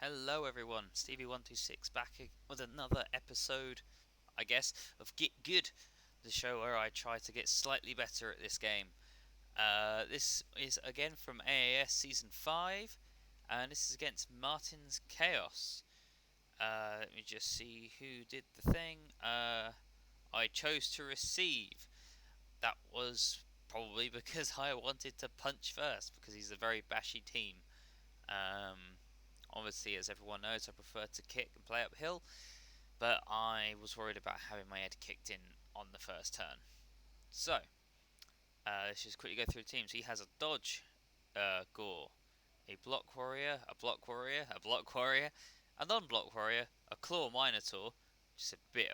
Hello everyone, Stevie126 back with another episode, I guess, of Get Good, the show where I try to get slightly better at this game. This is again from AAS Season 5, and this is against Martin's Chaos. Let me just see who did the thing. I chose to receive. That was probably because I wanted to punch first, because he's a very bashy team. Um, Obviously, as everyone knows, I prefer to kick and play uphill, but I was worried about having my head kicked in on the first turn. So, let's just quickly go through the teams. He has a dodge Gore, a block warrior, a block warrior, a block warrior, a non-block warrior, a claw minotaur, just a bit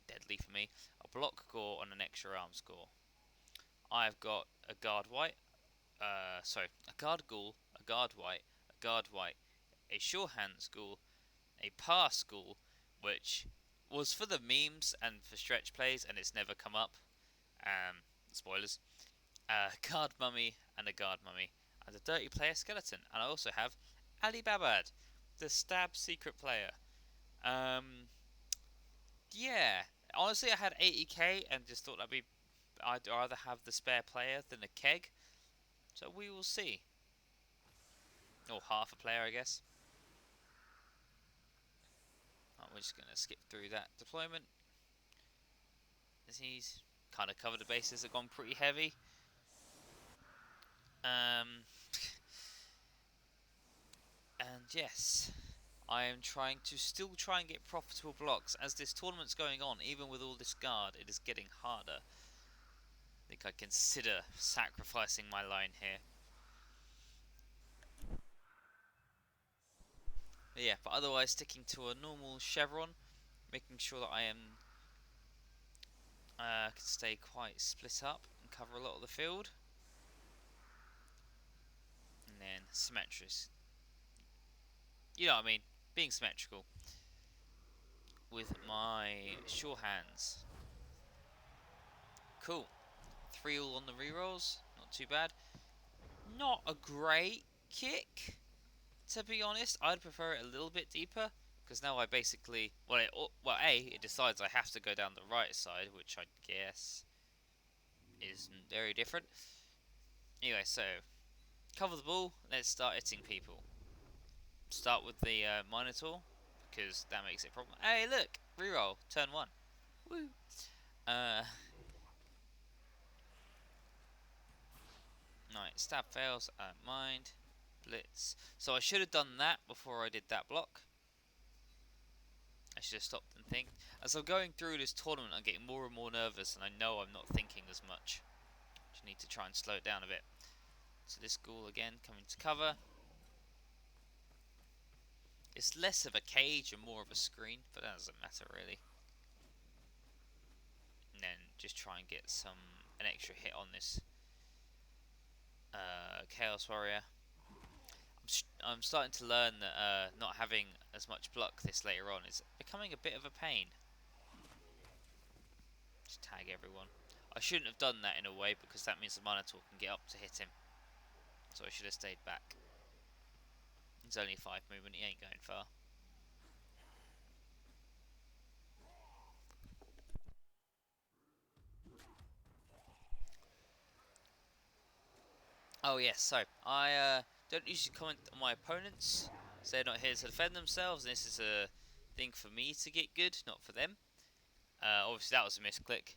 deadly for me, a block Gore on an extra arm score. I've got a guard white, a guard ghoul, a guard white, a guard white, a sure hands ghoul, a pass ghoul, which was for the memes and for stretch plays, and it's never come up. Spoilers. A guard mummy and a guard mummy, and a dirty player skeleton. And I also have Ali Babad, the stab secret player. Um, yeah. Honestly, I had 80k and just thought I'd rather have the spare player than a keg. So we will see. Or half a player, I guess. We're just going to skip through that deployment. He's kind of covered the bases, have gone pretty heavy. And yes, I am trying to still try and get profitable blocks. As this tournament's going on, even with all this guard, it is getting harder. I think I consider sacrificing my line here. But otherwise sticking to a normal chevron, making sure that I am can stay quite split up and cover a lot of the field. And then symmetric. You know what I mean? Being symmetrical with my sure hands. Cool. 3 all on the rerolls. Not too bad. Not a great kick, to be honest. I'd prefer it a little bit deeper, because now I basically... it decides I have to go down the right side, which I guess isn't very different. Anyway, so, cover the ball. Let's start hitting people. Start with the Minotaur, because that makes it a problem. Hey, look! Reroll. Turn 1. Woo! Right, stab fails, I don't mind. Blitz. So I should have done that before I did that block. I should have stopped and think. As I'm going through this tournament, I'm getting more and more nervous, and I know I'm not thinking as much. Just need to try and slow it down a bit. So this ghoul again coming to cover. It's less of a cage and more of a screen, but that doesn't matter really. And then just try and get an extra hit on this Chaos Warrior. I'm starting to learn that not having as much block this later on is becoming a bit of a pain. Just tag everyone. I shouldn't have done that in a way, because that means the Minotaur can get up to hit him. So I should have stayed back. It's only 5 movement, he ain't going far. Oh yes, so I don't usually comment on my opponents, so they're not here to defend themselves, and this is a thing for me to get good, not for them. Obviously that was a misclick,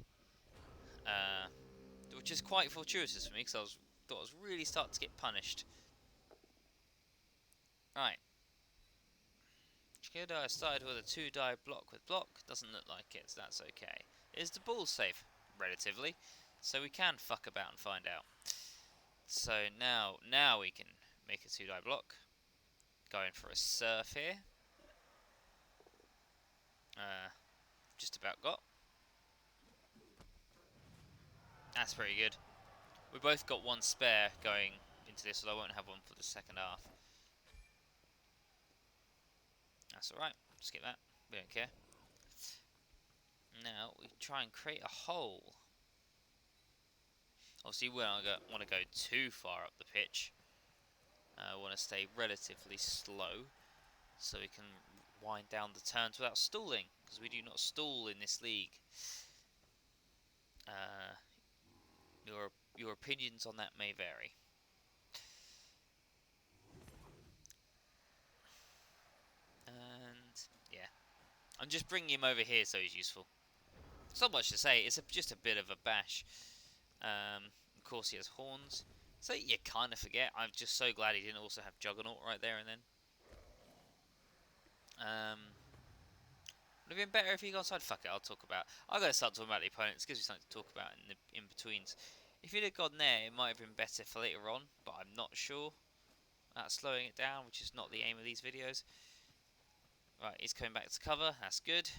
which is quite fortuitous for me, because thought I was really starting to get punished. Right. I started with a 2-die block with block, doesn't look like it, so that's okay. Is the ball safe? Relatively, so we can fuck about and find out. So now we can make a 2-die block. Going for a surf here. Just about got. That's pretty good. We both got 1 spare going into this, so I won't have one for the second half. That's alright. Skip that. We don't care. Now we try and create a hole. Obviously, we don't want to go too far up the pitch. I want to stay relatively slow. so we can wind down the turns without stalling, because we do not stall in this league. Your opinions on that may vary. And yeah, I'm just bringing him over here so he's useful. It's not much to say. It's just a bit of a bash. Of course, he has horns, so you kind of forget. I'm just so glad he didn't also have Juggernaut right there and then. Would have been better if he got outside. Fuck it, I'll talk about. I'm gonna start talking about the opponents. Gives me something to talk about in the in-betweens. If he'd have gone there, it might have been better for later on, but I'm not sure. That's slowing it down, which is not the aim of these videos. Right, he's coming back to cover. That's good.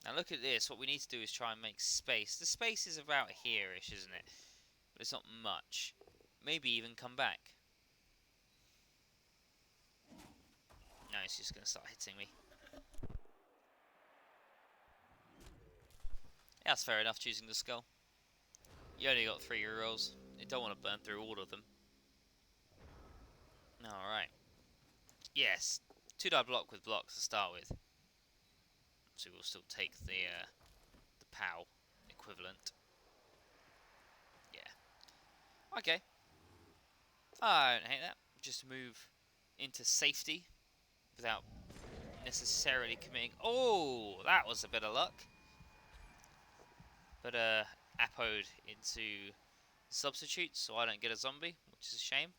Now look at this. What we need to do is try and make space. The space is about here-ish, isn't it? But it's not much. Maybe even come back. No, he's just going to start hitting me. Yeah, that's fair enough, choosing the skull. You only got 3 rerolls. You don't want to burn through all of them. Alright. Yes. 2-die block with blocks to start with. So we'll still take the POW equivalent. Yeah. Okay. I don't hate that. Just move into safety without necessarily committing. Oh, that was a bit of luck. But Apo'd into substitute, so I don't get a zombie, which is a shame.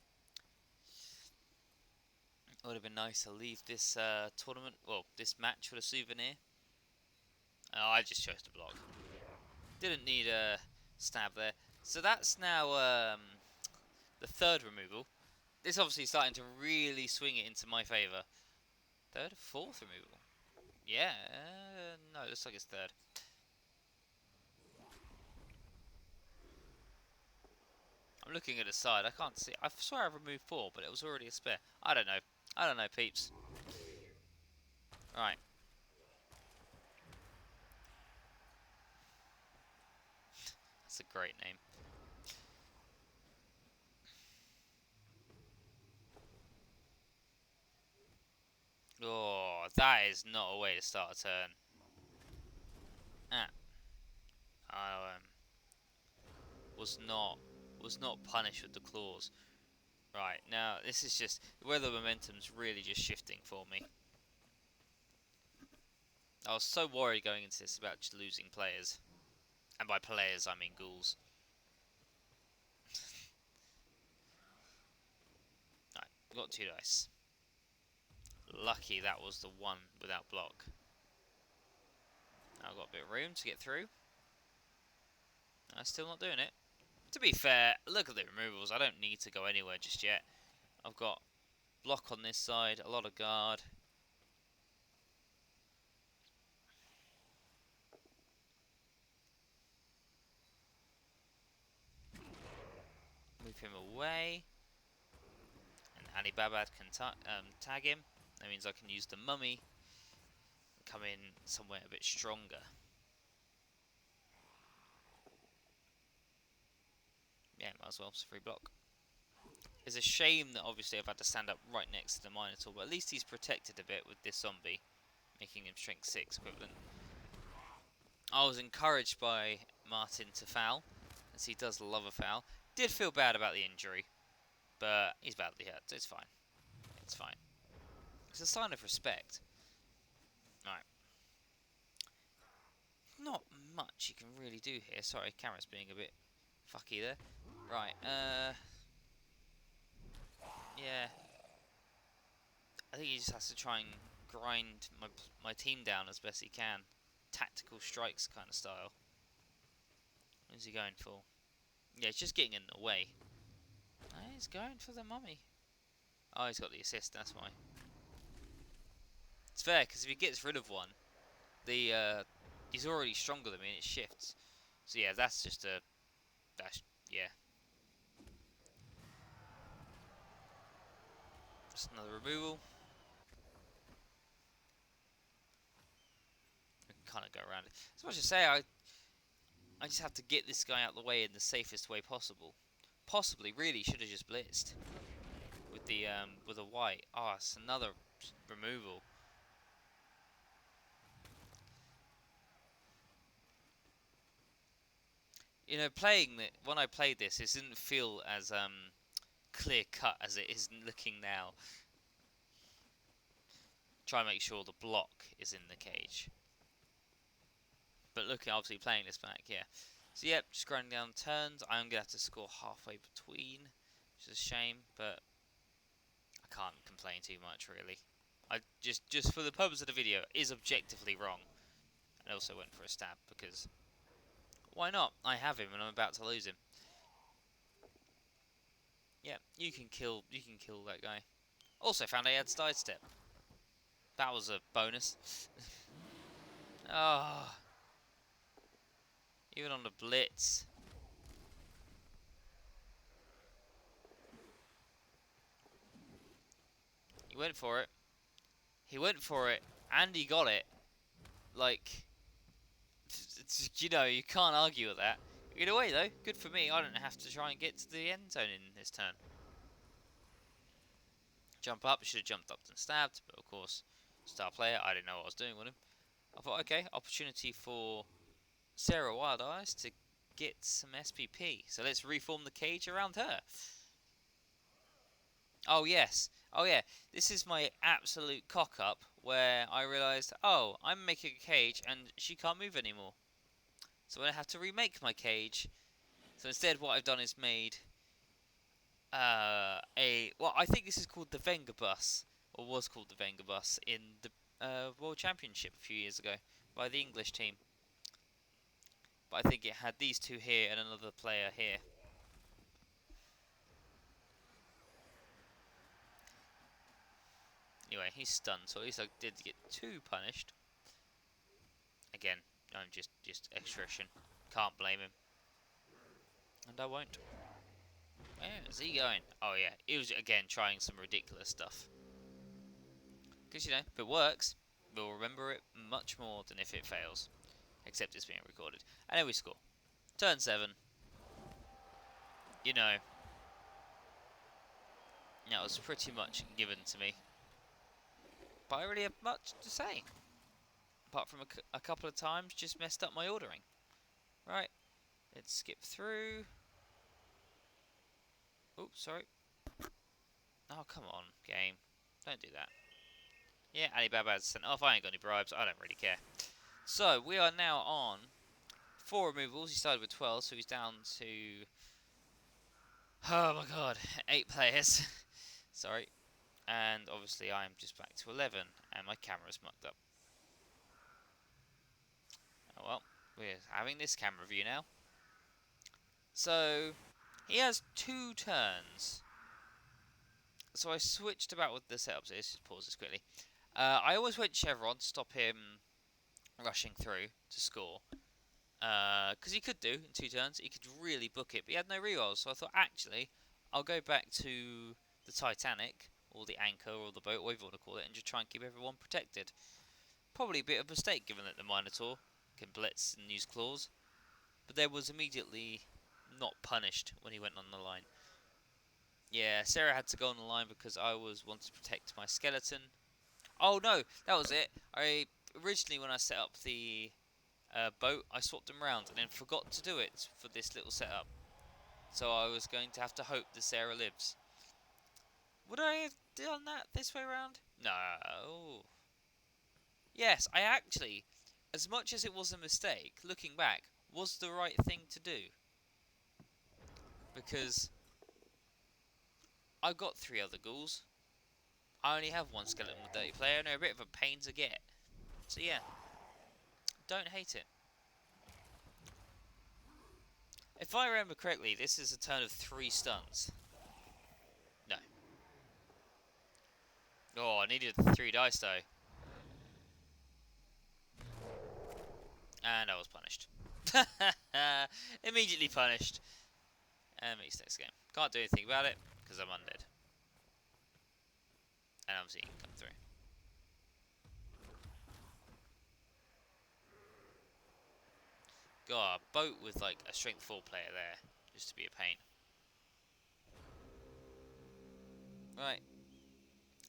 It would have been nice to leave this tournament, well, this match with a souvenir. Oh, I just chose to block. Didn't need a stab there. So that's now the 3rd removal. This obviously starting to really swing it into my favour. 3rd, 4th removal. Yeah, no, it looks like it's 3rd. I'm looking at the side. I can't see. I swear I removed 4, but it was already a spare. I don't know. I don't know, peeps. Right. That's a great name. Oh, that is not a way to start a turn. I was not punished with the claws. Right, now this is just where the momentum's really just shifting for me. I was so worried going into this about just losing players. And by players I mean ghouls. Right, got 2 dice. Lucky that was the one without block. Now I've got a bit of room to get through. I'm still not doing it. To be fair, look at the removals. I don't need to go anywhere just yet. I've got block on this side, a lot of guard. Move him away. And Ali Babad can tag him. That means I can use the mummy and come in somewhere a bit stronger. Yeah, might as well. It's a free block. It's a shame that obviously I've had to stand up right next to the Minotaur, but at least he's protected a bit with this zombie, making him strength 6 equivalent. I was encouraged by Martin to foul, as he does love a foul. Did feel bad about the injury, but he's badly hurt, so it's fine. It's fine. It's a sign of respect. Alright. Not much you can really do here. Sorry, camera's being a bit fucky there. Right, yeah. I think he just has to try and grind my team down as best he can. Tactical strikes kind of style. What is he going for? Yeah, he's just getting in the way. Oh, he's going for the mummy. Oh, he's got the assist, that's why. It's fair, because if he gets rid of one, he's already stronger than me and it shifts. So yeah, that's just a... yeah. Just another removal. We can kind of go around it. As much as say, I just have to get this guy out of the way in the safest way possible. Possibly, really, should have just blitzed with the white. Oh, it's another removal. You know, when I played this, it didn't feel as clear cut as it is looking now. Try and make sure the block is in the cage. But looking, obviously playing this back, yeah. So yep, just grinding down turns. I'm gonna have to score halfway between, which is a shame, but I can't complain too much really. I just for the purpose of the video, it is objectively wrong. I also went for a stab because why not? I have him and I'm about to lose him. Yeah, you can kill that guy. Also found I had sidestep. That was a bonus. Oh, even on the blitz. He went for it. He went for it, and he got it. Like, you know, you can't argue with that. Either way, though, good for me. I don't have to try and get to the end zone in this turn. Jump up. Should have jumped up and stabbed, but of course, star player. I didn't know what I was doing with him. I thought, okay, opportunity for Sarah Wild Eyes to get some SPP. So let's reform the cage around her. Oh yes. Oh yeah. This is my absolute cock up where I realised, oh, I'm making a cage and she can't move anymore. So I have to remake my cage. So instead what I've done is made well, I think this is called the Wenger bus, or was called the Wenger bus in the World Championship a few years ago by the English team. But I think it had these two here and another player here. Anyway, he's stunned, so at least I did get two punished. Again, I'm just extraction. Can't blame him. And I won't. Where's he going? Oh yeah, he was again trying some ridiculous stuff. Because, you know, if it works, we'll remember it much more than if it fails. Except it's being recorded. And then we score. Turn 7. You know, that was pretty much given to me. But I really have much to say. Apart from a couple of times, just messed up my ordering. Right, let's skip through. Oops, sorry. Oh, come on, game. Don't do that. Yeah, Alibaba's sent off. I ain't got any bribes. I don't really care. So, we are now on 4 removals. He started with 12, so he's down to... Oh my god, 8 players. Sorry. And obviously I am just back to 11, and my camera's mucked up. Oh well, we're having this camera view now. So, he has 2 turns. So I switched about with the setups. Let's just pause this quickly. I always went Chevron to stop him rushing through to score. Because he could do in 2 turns. He could really book it, but he had no rerolls. So I thought, actually, I'll go back to the Titanic, or the anchor, or the boat, whatever you want to call it, and just try and keep everyone protected. Probably a bit of a mistake, given that the Minotaur can blitz and use claws. But there was immediately not punished when he went on the line. Yeah, Sarah had to go on the line because I was wanting to protect my skeleton. Oh no, that was it. I originally, when I set up the boat, I swapped them around and then forgot to do it for this little setup. So I was going to have to hope that Sarah lives. Would I have done that this way around? No. Yes, I actually, as much as it was a mistake, looking back, was the right thing to do. Because I've got 3 other ghouls. I only have 1 skeleton with dirty player, and they're a bit of a pain to get. So yeah, don't hate it. If I remember correctly, this is a turn of 3 stuns. No. Oh, I needed 3 dice though. And I was punished. Immediately punished. And meets next game. Can't do anything about it, because I'm undead. And I'm seeing him come through. God, a boat with like a strength 4 player there, just to be a pain. Right.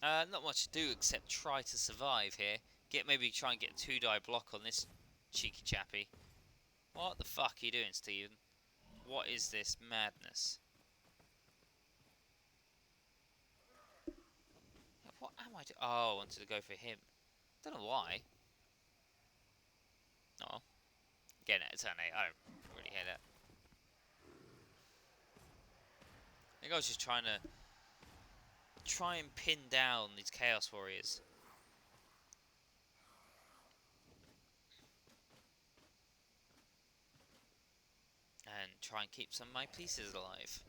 Not much to do except try to survive here. Maybe try and get a 2-die block on this cheeky chappy. What the fuck are you doing, Steven? What is this madness? What am I doing? Oh, I wanted to go for him. Don't know why. Oh. Getting it at turn 8. I don't really hear that. I think I was just trying to and pin down these Chaos Warriors. And try and keep some of my pieces alive.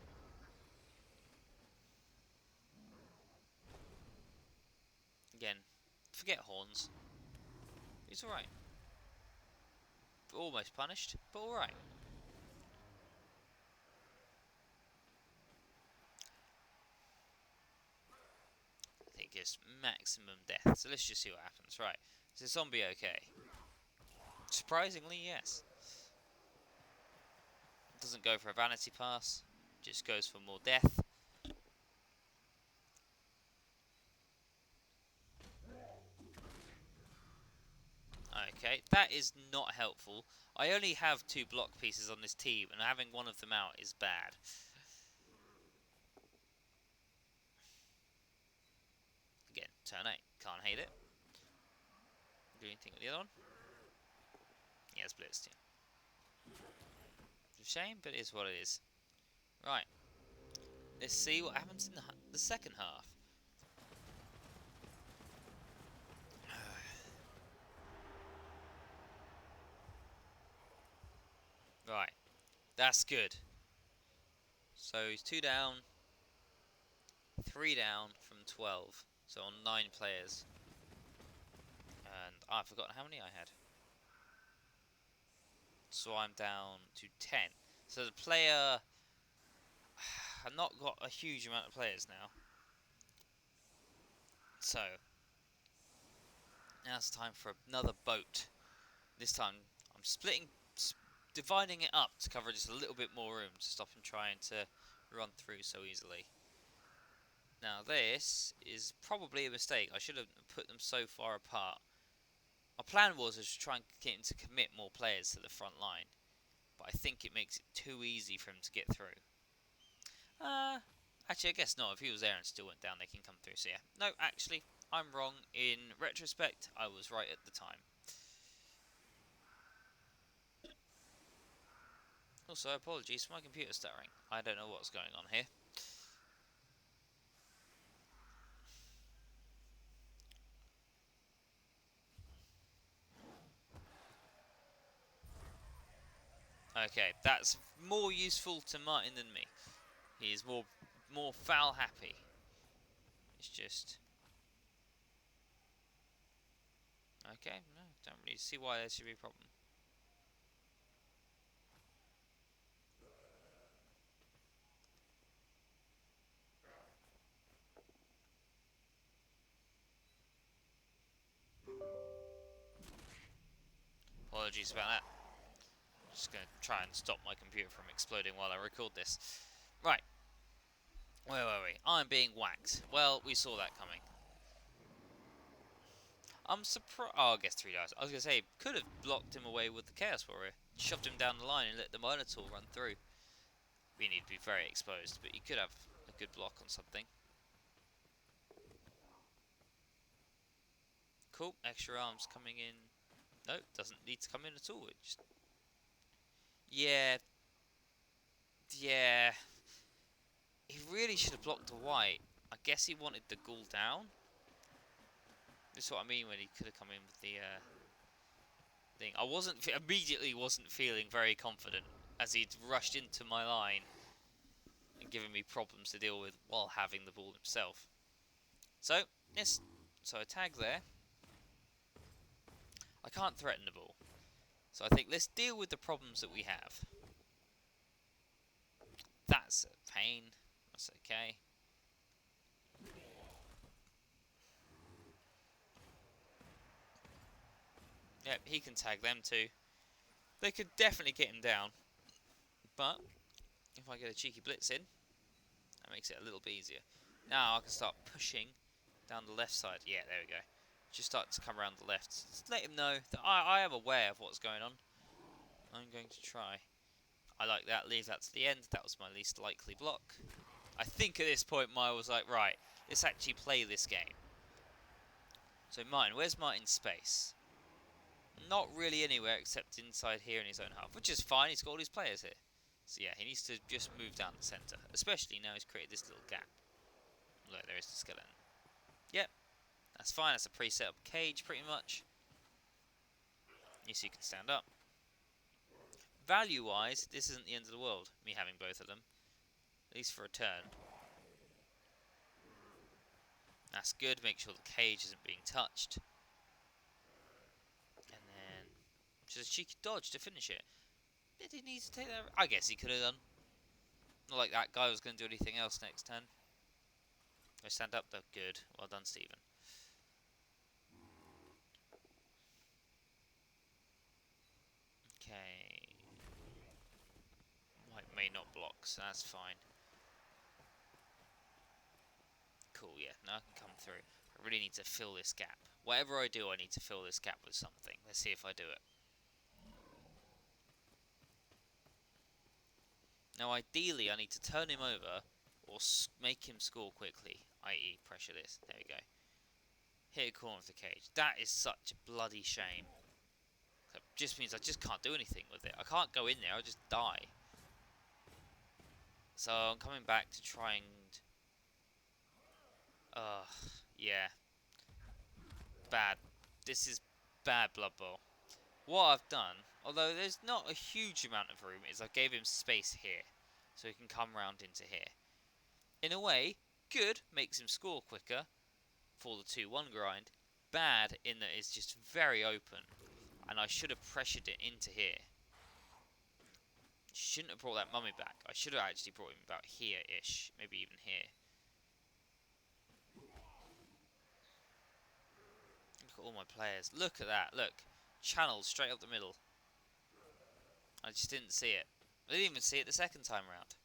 Again, forget horns. He's alright. Almost punished, but alright. I think it's maximum death, so let's just see what happens. Right, is the zombie okay? Surprisingly, yes. Doesn't go for a vanity pass, just goes for more death. Okay, that is not helpful. I only have 2 block pieces on this team, and having one of them out is bad. Again, turn 8. Can't hate it. Do anything with the other one? Yeah, it's blitzed, yeah. It's a shame, but it is what it is. Right. Let's see what happens in the second half. Right. That's good. So he's 2 down, 3 down from 12. So on 9 players. And I've forgotten how many I had. So I'm down to 10. So the player... I've not got a huge amount of players now. So now it's time for another boat. This time I'm dividing it up to cover just a little bit more room to stop him trying to run through so easily. Now this is probably a mistake. I should have put them so far apart. Our plan was to try and get him to commit more players to the front line, but I think it makes it too easy for him to get through. Actually, I guess not. If he was there and still went down, they can come through. So yeah, no, actually, I'm wrong. In retrospect, I was right at the time. Also, apologies for my computer stuttering. I don't know what's going on here. Okay, that's more useful to Martin than me. He is more foul happy. It's just... Okay, no, don't really see why there should be a problem. Apologies about that. Just going to try and stop my computer from exploding while I record this. Right. Where were we? I'm being whacked. Well, we saw that coming. I'm surprised. Oh, I guess 3 dice. I was going to say, could have blocked him away with the Chaos Warrior. Shoved him down the line and let the Minotaur run through. We need to be very exposed, but you could have a good block on something. Cool. Extra arms coming in. No, doesn't need to come in at all. It just... Yeah. Yeah. He really should have blocked the white. I guess he wanted the ghoul down. That's what I mean when he could have come in with the thing. I immediately wasn't feeling very confident as he'd rushed into my line and given me problems to deal with while having the ball himself. So, yes. So a tag there. I can't threaten the ball. So I think let's deal with the problems that we have. That's a pain. That's okay. Yep, he can tag them too. They could definitely get him down. But if I get a cheeky blitz in, that makes it a little bit easier. Now I can start pushing down the left side. Yeah, there we go. Just start to come around the left. Just let him know that I am aware of what's going on. I'm going to try. I like that. Leave that to the end. That was my least likely block. I think at this point Maya was like, right, let's actually play this game. So Martin, where's Martin's space? Not really anywhere except inside here in his own half, which is fine. He's got all his players here. So yeah, he needs to just move down the centre, especially now he's created this little gap. Look, there is the skeleton. Yep, that's fine. That's a pre-set up cage, pretty much. So you can stand up. Value-wise, this isn't the end of the world, me having both of them. At least for a turn. That's good. Make sure the cage isn't being touched. And then just a cheeky dodge to finish it. Did he need to take that? I guess he could have done. Not like that guy was going to do anything else next turn. I stand up though. Good. Well done, Stephen. Okay. White may not block, so that's fine. Cool, yeah. Now I can come through. I really need to fill this gap. Whatever I do, I need to fill this gap with something. Let's see if I do it. Now, ideally, I need to turn him over or make him score quickly, i.e. pressure this. There we go. Hit a corner of the cage. That is such a bloody shame. That just means I just can't do anything with it. I can't go in there, I'll just die. So I'm coming back to try and... yeah. Bad. This is bad Blood Bowl. What I've done, although there's not a huge amount of room, is I gave him space here. So he can come round into here. In a way, good, makes him score quicker for the 2-1 grind. Bad in that it's just very open. And I should have pressured it into here. Shouldn't have brought that mummy back. I should have actually brought him about here-ish. Maybe even here. Look at all my players. Look at that. Look. Channeled straight up the middle. I just didn't see it. I didn't even see it the second time round.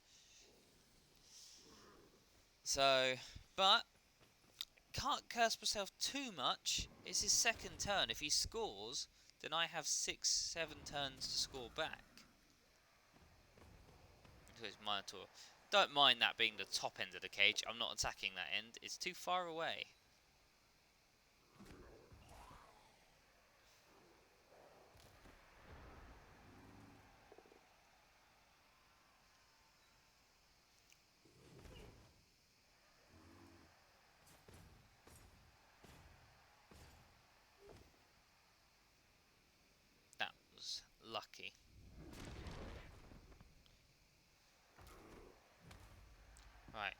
So, but can't curse myself too much. It's his second turn. If he scores, then I have 6-7 turns to score back. So it's Minotaur. Don't mind that being the top end of the cage. I'm not attacking that end. It's too far away. That was lucky. Right.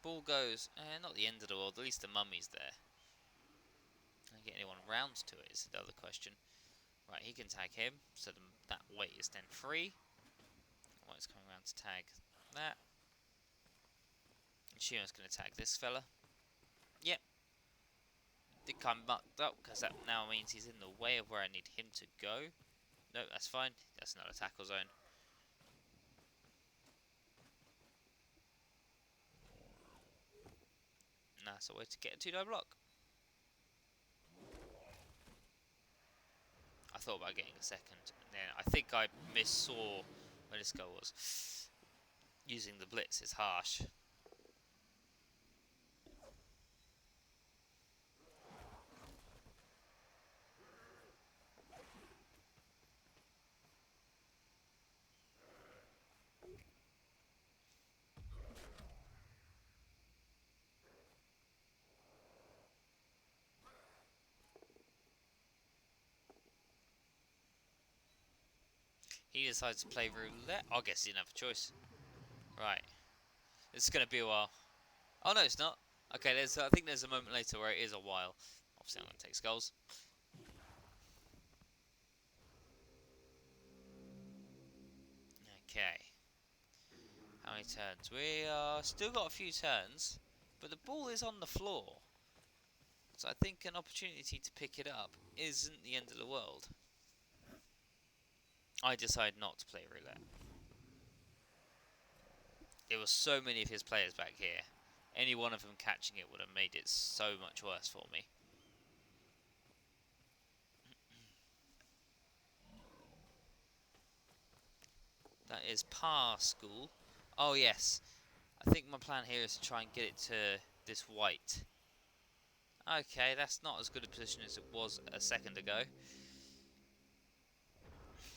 Ball goes. Not the end of the world. At least the mummy's there. Can I get anyone round to it is the other question. Right, he can tag him. So that weight is then free. White's coming around to tag that. And Shion's going to tag this fella. Yep. Did come mucked up because that now means he's in the way of where I need him to go. No, that's fine. That's not a tackle zone. That's a way to get a 2-die block. I thought about getting a second. And then I think I missaw where this goal was. Using the blitz is harsh. He decides to play roulette. I guess he didn't have a choice. Right. This is going to be a while. Oh, no, it's not. Okay, I think there's a moment later where it is a while. Obviously, I'm going to take skulls. Okay. How many turns? We still got a few turns, but the ball is on the floor. So I think an opportunity to pick it up isn't the end of the world. I decide not to play roulette. There were so many of his players back here. Any one of them catching it would have made it so much worse for me. That is past school. Oh yes, I think my plan here is to try and get it to this white. Okay, that's not as good a position as it was a second ago.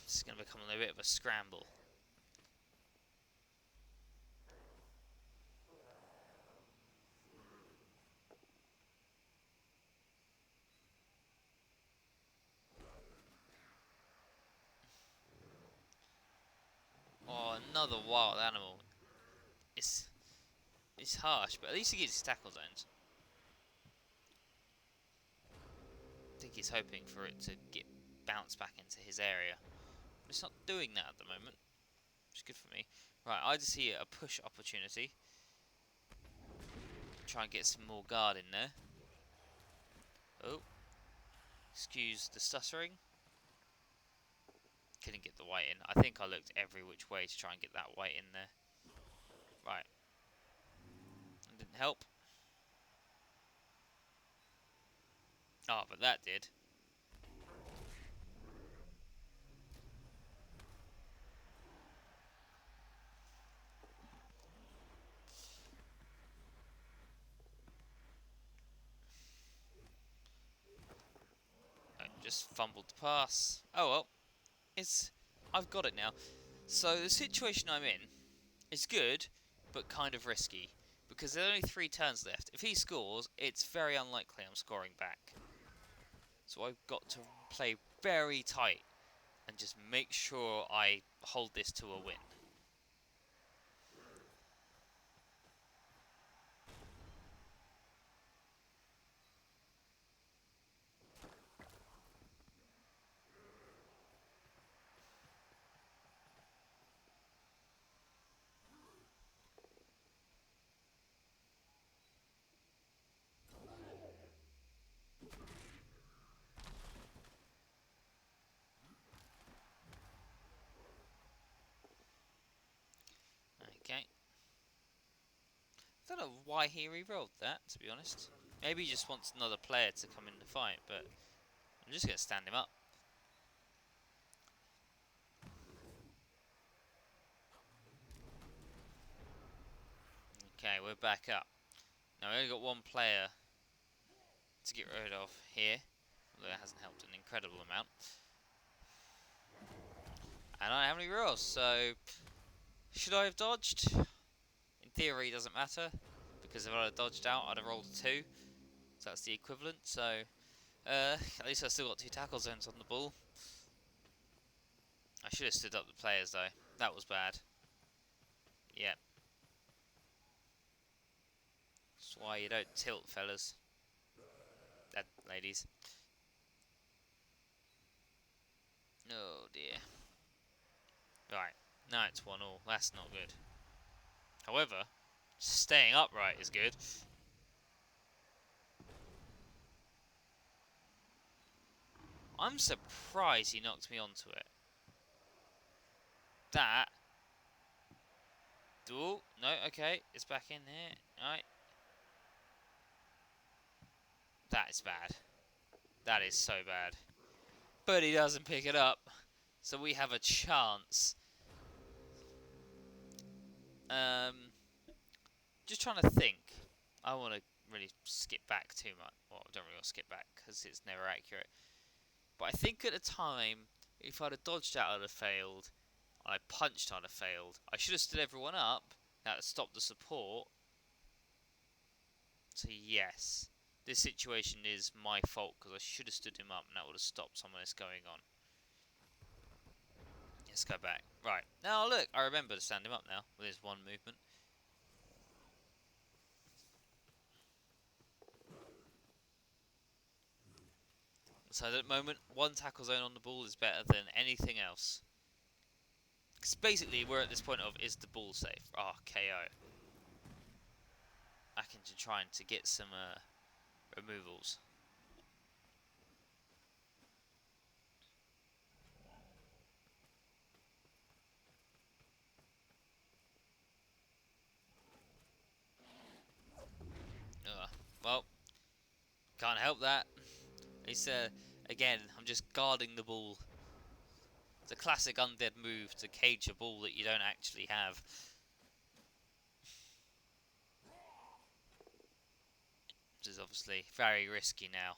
This is going to become a bit of a scramble. Oh, another wild animal. It's harsh, but at least he gets his tackle zones. I think he's hoping for it to get bounced back into his area. But it's not doing that at the moment, which is good for me. Right, I just see a push opportunity. Try and get some more guard in there. Oh. Excuse the stuttering. Couldn't get the white in. I think I looked every which way to try and get that white in there. Right. It didn't help. Oh, but that did. I just fumbled the pass. Oh well. I've got it now. So the situation I'm in is good, but kind of risky. Because there are only 3 turns left. If he scores, it's very unlikely I'm scoring back. So I've got to play very tight and just make sure I hold this to a win. Okay. I don't know why he re-rolled that, to be honest. Maybe he just wants another player to come in the fight, but I'm just going to stand him up. Okay, we're back up. Now we only got 1 player to get rid of here, although it hasn't helped an incredible amount. And I don't have any rolls, so should I have dodged? In theory, it doesn't matter, because if I had dodged out, I'd have rolled a 2, so that's the equivalent. So at least I still got 2 tackle zones on the ball. I should have stood up the players though. That was bad. Yeah. That's why you don't tilt, fellas. Ladies. Oh dear. Right. Now it's 1-1. That's not good. However, staying upright is good. I'm surprised he knocked me onto it. That. Oh, no, okay. It's back in here. Alright. That is bad. That is so bad. But he doesn't pick it up. So we have a chance. Just trying to think. I want to really skip back too much. Well, I don't really want to skip back because it's never accurate. But I think at the time, if I'd have dodged out, I'd have failed. I punched, I'd have failed. I should have stood everyone up. That would have stopped the support. So yes, this situation is my fault because I should have stood him up and that would have stopped someone else going on. Let's go back. Right. Now look, I remember to stand him up now with his 1 movement. So at the moment, 1 tackle zone on the ball is better than anything else. Because basically, we're at this point of, is the ball safe? Oh, KO. Back into trying to get some removals. help that. It's again, I'm just guarding the ball. It's a classic Undead move to cage a ball that you don't actually have. Which is obviously very risky now.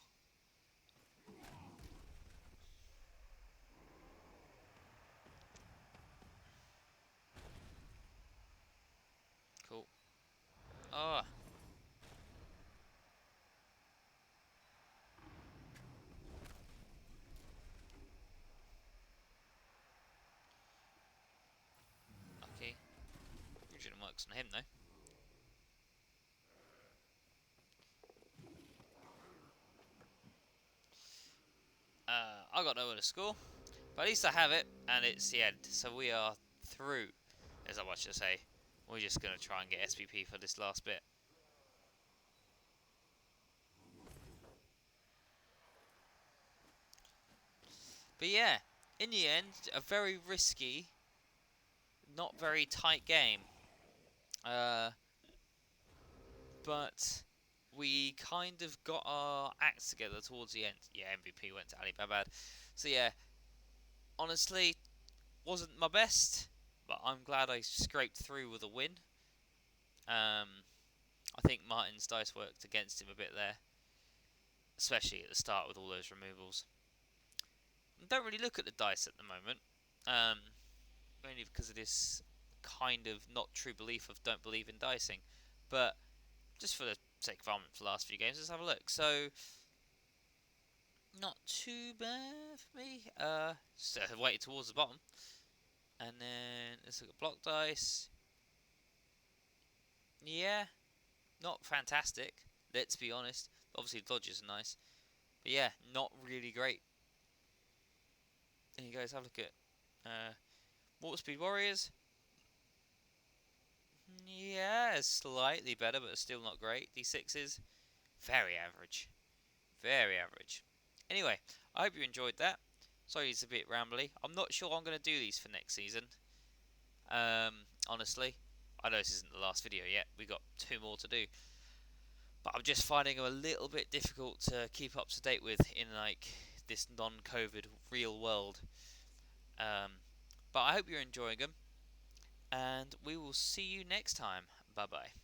Cool. Oh. Okay. Usually works on him though. I got nowhere to score, but at least I have it, and it's the end. So we are through. There's not much to say. We're just gonna try and get SPP for this last bit. But yeah, in the end, a very risky, not very tight game. But we kind of got our acts together towards the end. Yeah, MVP went to Ali Babad. So yeah, honestly, wasn't my best, but I'm glad I scraped through with a win. I think Martin's dice worked against him a bit there, especially at the start with all those removals. I don't really look at the dice at the moment, mainly because of this kind of not true belief of don't believe in dicing. But just for the sake of argument for the last few games, let's have a look. So, not too bad for me. So weighted towards the bottom. And then let's look at block dice. Yeah, not fantastic, let's be honest. Obviously, dodges are nice. But yeah, not really great. There you guys have a look at Water Speed Warriors. Yeah, slightly better, but still not great. D6s, very average. Very average. Anyway, I hope you enjoyed that. Sorry it's a bit rambly. I'm not sure I'm going to do these for next season. Honestly. I know this isn't the last video yet. We've got 2 more to do. But I'm just finding them a little bit difficult to keep up to date with in like this non-COVID real world. But I hope you're enjoying them. And we will see you next time. Bye bye.